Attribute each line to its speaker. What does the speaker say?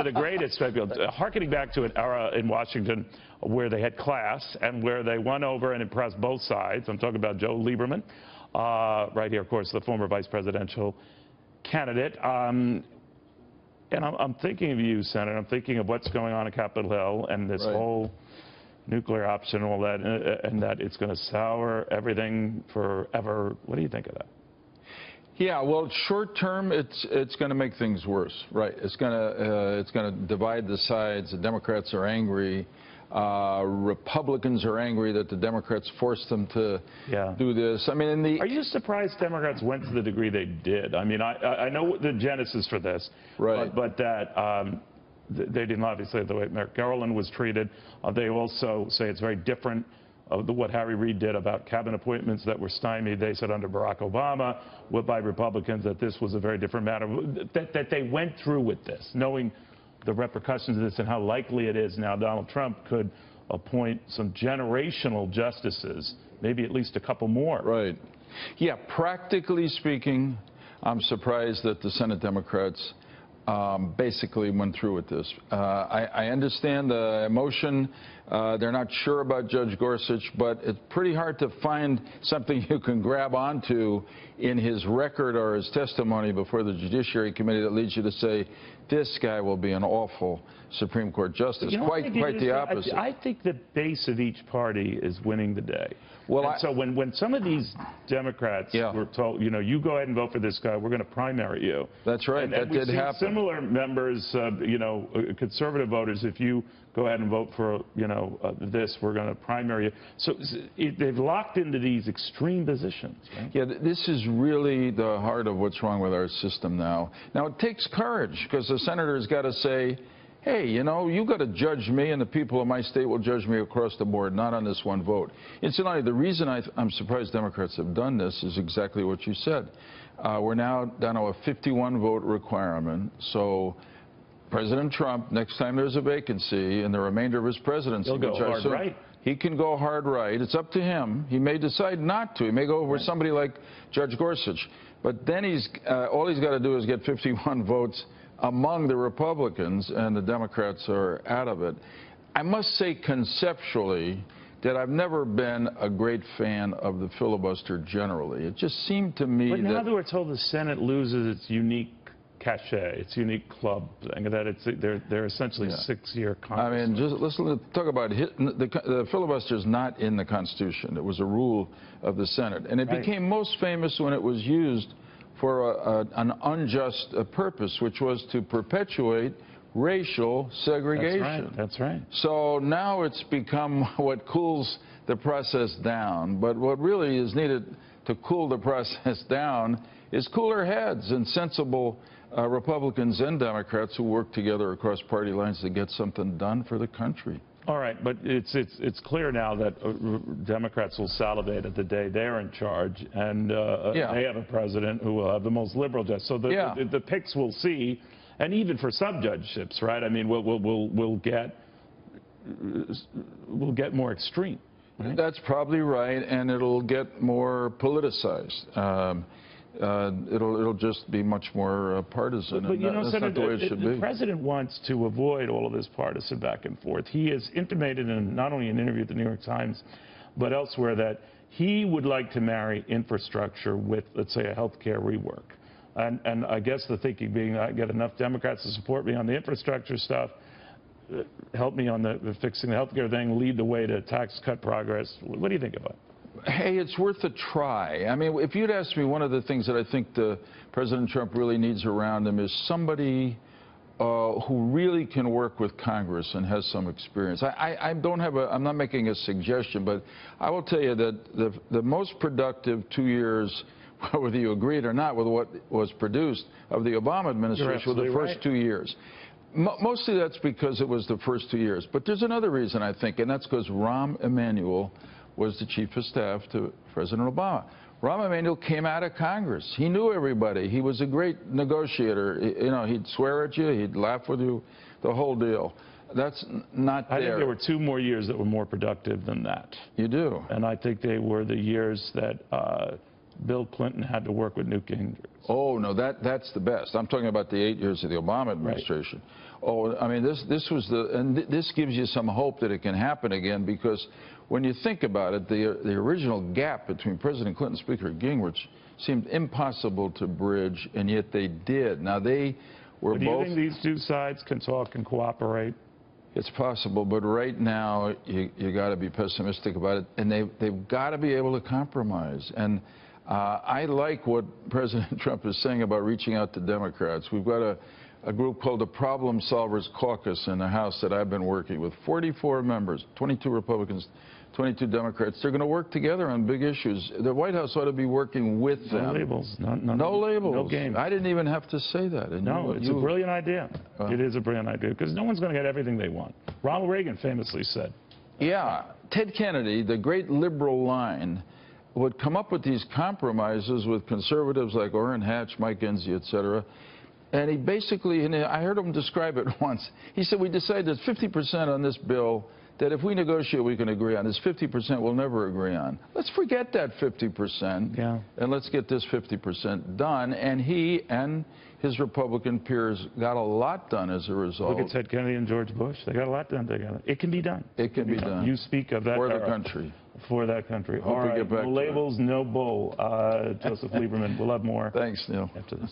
Speaker 1: of the greatest, harkening back to an era in Washington where they had class and where they won over and impressed both sides. I'm talking about Joe Lieberman, right here, of course, the former vice presidential candidate. And I'm thinking of you, Senator. I'm thinking of what's going on at Capitol Hill and this whole nuclear option and all that, and that it's going to sour everything forever. What do you think of that?
Speaker 2: Yeah, well, short term, it's going to make things worse, right? It's going to divide the sides. The Democrats are angry. Republicans are angry that the Democrats forced them to do this. I mean, are
Speaker 1: you surprised Democrats went to the degree they did? I mean, I know the genesis for this,
Speaker 2: right?
Speaker 1: But that they didn't obviously the way Merrick Garland was treated. They also say it's very different of what Harry Reid did about cabinet appointments that were stymied. They said under Barack Obama, by Republicans, that this was a very different matter. That they went through with this, knowing the repercussions of this and how likely it is now Donald Trump could appoint some generational justices, maybe at least a couple more.
Speaker 2: Right. Yeah, practically speaking, I'm surprised that the Senate Democrats basically went through with this. I understand the emotion. They're not sure about Judge Gorsuch, but it's pretty hard to find something you can grab onto in his record or his testimony before the Judiciary Committee that leads you to say, this guy will be an awful Supreme Court justice. Quite the opposite.
Speaker 1: I think the base of each party is winning the day. Well, so when some of these Democrats were told, you know, you go ahead and vote for this guy, we're going to primary you.
Speaker 2: That's right. That did happen.
Speaker 1: Similar members, you know, conservative voters, if you go ahead and vote for, you know, this, we're going to primary you. So they've locked into these extreme positions. Right?
Speaker 2: Yeah, this is really the heart of what's wrong with our system now. Now, it takes courage because the senator's got to say, hey, you know, you got to judge me, and the people of my state will judge me across the board, not on this one vote. Incidentally, the reason I'm surprised Democrats have done this is exactly what you said. We're now down to a 51-vote requirement, so President Trump, next time there's a vacancy in the remainder of his presidency,
Speaker 1: he'll go hard right.
Speaker 2: He can go hard right. It's up to him. He may decide not to. He may go with somebody like Judge Gorsuch. But then all he's got to do is get 51 votes among the Republicans, and the Democrats are out of it. I must say conceptually that I've never been a great fan of the filibuster generally. It just seemed to me
Speaker 1: that... But now that we're told the Senate loses its unique cachet, its unique club, and that they're essentially six-year Congress.
Speaker 2: I mean, just listen, talk about the filibuster is not in the Constitution. It was a rule of the Senate, and it became most famous when it was used for an unjust purpose, which was to perpetuate racial segregation.
Speaker 1: That's right.
Speaker 2: So now it's become what cools the process down. But what really is needed to cool the process down is cooler heads and sensible Republicans and Democrats who work together across party lines to get something done for the country.
Speaker 1: All right, but it's clear now that Democrats will salivate at the day they're in charge, and they have a president who will have the most liberal justice. So the picks we'll see, and even for sub-judgeships, right? I mean, we'll get more extreme. Right?
Speaker 2: That's probably right, and it'll get more politicized. It'll just be much more partisan,
Speaker 1: but you know,
Speaker 2: that's not the way it should be.
Speaker 1: The president wants to avoid all of this partisan back and forth. He has intimated in not only an interview with the New York Times, but elsewhere, that he would like to marry infrastructure with, let's say, a health care rework. And I guess the thinking being, I get enough Democrats to support me on the infrastructure stuff, help me on the fixing the health care thing, lead the way to tax cut progress. What do you think about it?
Speaker 2: Hey, it's worth a try. I mean, if you'd asked me, one of the things that I think President Trump really needs around him is somebody who really can work with Congress and has some experience. I'm not making a suggestion, but I will tell you that the most productive 2 years, whether you agreed or not with what was produced, of the Obama administration were the first 2 years. Mostly that's because it was the first 2 years. But there's another reason, I think, and that's because Rahm Emanuel was the chief of staff to President Obama. Rahm Emanuel came out of Congress. He knew everybody. He was a great negotiator. You know, he'd swear at you, he'd laugh with you, the whole deal. That's not there.
Speaker 1: I think there were 2 more years that were more productive than that.
Speaker 2: You do.
Speaker 1: And I think they were the years that Bill Clinton had to work with Newt Gingrich.
Speaker 2: Oh, no, that's the best. I'm talking about the 8 years of the Obama administration. Right. Oh, I mean, this was this gives you some hope that it can happen again, because when you think about it, the original gap between President Clinton and Speaker Gingrich seemed impossible to bridge, and yet they did. Now, they were both...
Speaker 1: Do you think these two sides can talk and cooperate?
Speaker 2: It's possible, but right now, you got to be pessimistic about it, and they've got to be able to compromise. And I like what President Trump is saying about reaching out to Democrats. We've got a group called the Problem Solvers Caucus in the House that I've been working with. 44 members, 22 Republicans, 22 Democrats. They're going to work together on big issues. The White House ought to be working with them.
Speaker 1: No labels.
Speaker 2: No labels.
Speaker 1: No game.
Speaker 2: I didn't even have to say that. And
Speaker 1: no, it's a brilliant idea. It is a brilliant idea, because no one's going to get everything they want. Ronald Reagan famously said.
Speaker 2: Yeah. Ted Kennedy, the great liberal line, would come up with these compromises with conservatives like Orrin Hatch, Mike Enzi, et cetera. And he basically, and I heard him describe it once, he said, we decided there's 50% on this bill that if we negotiate, we can agree on. This 50% we'll never agree on. Let's forget that 50%, and let's get this 50% done. And he and his Republican peers got a lot done as a result.
Speaker 1: Look at Ted Kennedy and George Bush. They got a lot done together. It can be done.
Speaker 2: It can be done.
Speaker 1: You speak of that
Speaker 2: for the country.
Speaker 1: For that country.
Speaker 2: Hope
Speaker 1: All right.
Speaker 2: we get back
Speaker 1: No labels, no bull. Joseph Lieberman. We'll have more.
Speaker 2: Thanks, Neil.
Speaker 1: After this.